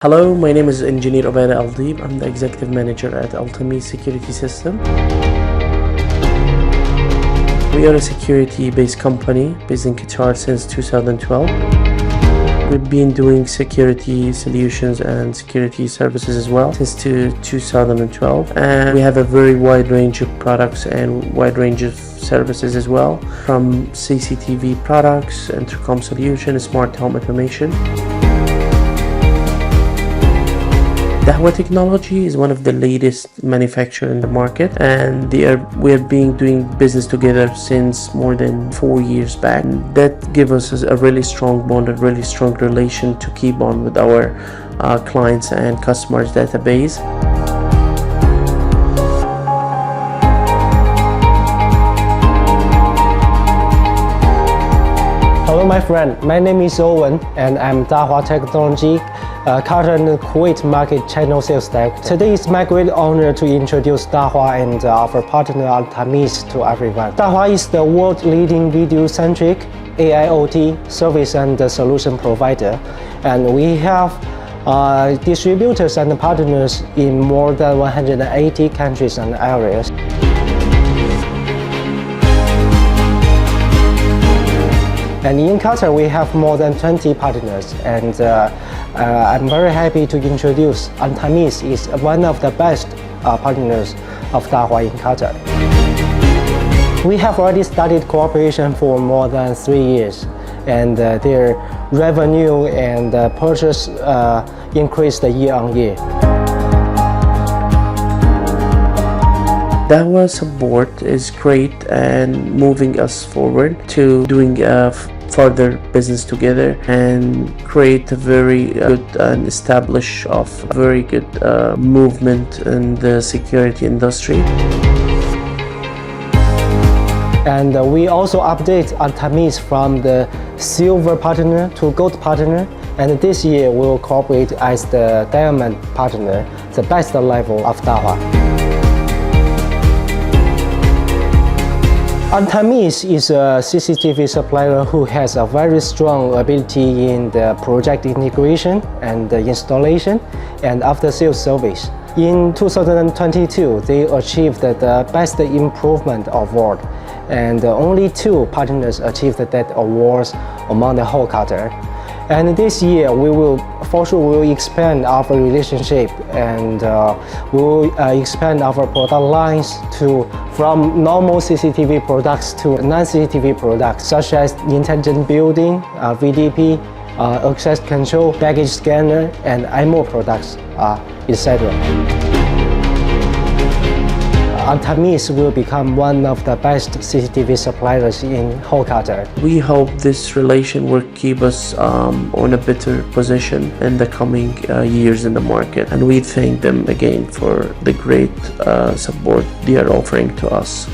Hello, my name is Engineer Obada Aldib. I'm the Executive Manager at Tamyeez Security Systems. We are a security-based company based in Qatar since 2012. We've been doing security solutions and security services as well since 2012. And we have a very wide range of products and wide range of services as well, from CCTV products, intercom solutions, smart home automation. Dahua technology is one of the latest manufacturers in the market, and we have been doing business together since more than 4 years back. And that gives us a really strong bond, a really strong relation to keep on with our clients and customers database. Hello my friend, my name is Owen and I'm Dahua Technology, Qatar and Kuwait market channel sales director. Today is my great honor to introduce Dahua and our partner Tamyeez to everyone. Dahua is the world leading video-centric AIoT service and solution provider, and we have distributors and partners in more than 180 countries and areas. And in Qatar, we have more than 20 partners, and I'm very happy to introduce Tamyeez is one of the best partners of Dahua in Qatar. We have already started cooperation for more than 3 years, and their revenue and purchase increased year on year. Dahua support is great and moving us forward to doing further business together and create a very good and establish of very good movement in the security industry. And we also update Tamyeez from the silver partner to gold partner, and this year we will cooperate as the diamond partner, the best level of Dahua. Tamyeez is a CCTV supplier who has a very strong ability in the project integration and the installation and after-sales service. In 2022, they achieved the Best Improvement Award, and only 2 partners achieved that award among the whole Qatar. And this year, we will expand our relationship, and we will expand our product lines from normal CCTV products to non-CCTV products, such as intelligent building, VDP, access control, baggage scanner, and IMO products, etc. Tamyeez will become one of the best CCTV suppliers in whole Qatar. We hope this relation will keep us on a better position in the coming years in the market, and we thank them again for the great support they are offering to us.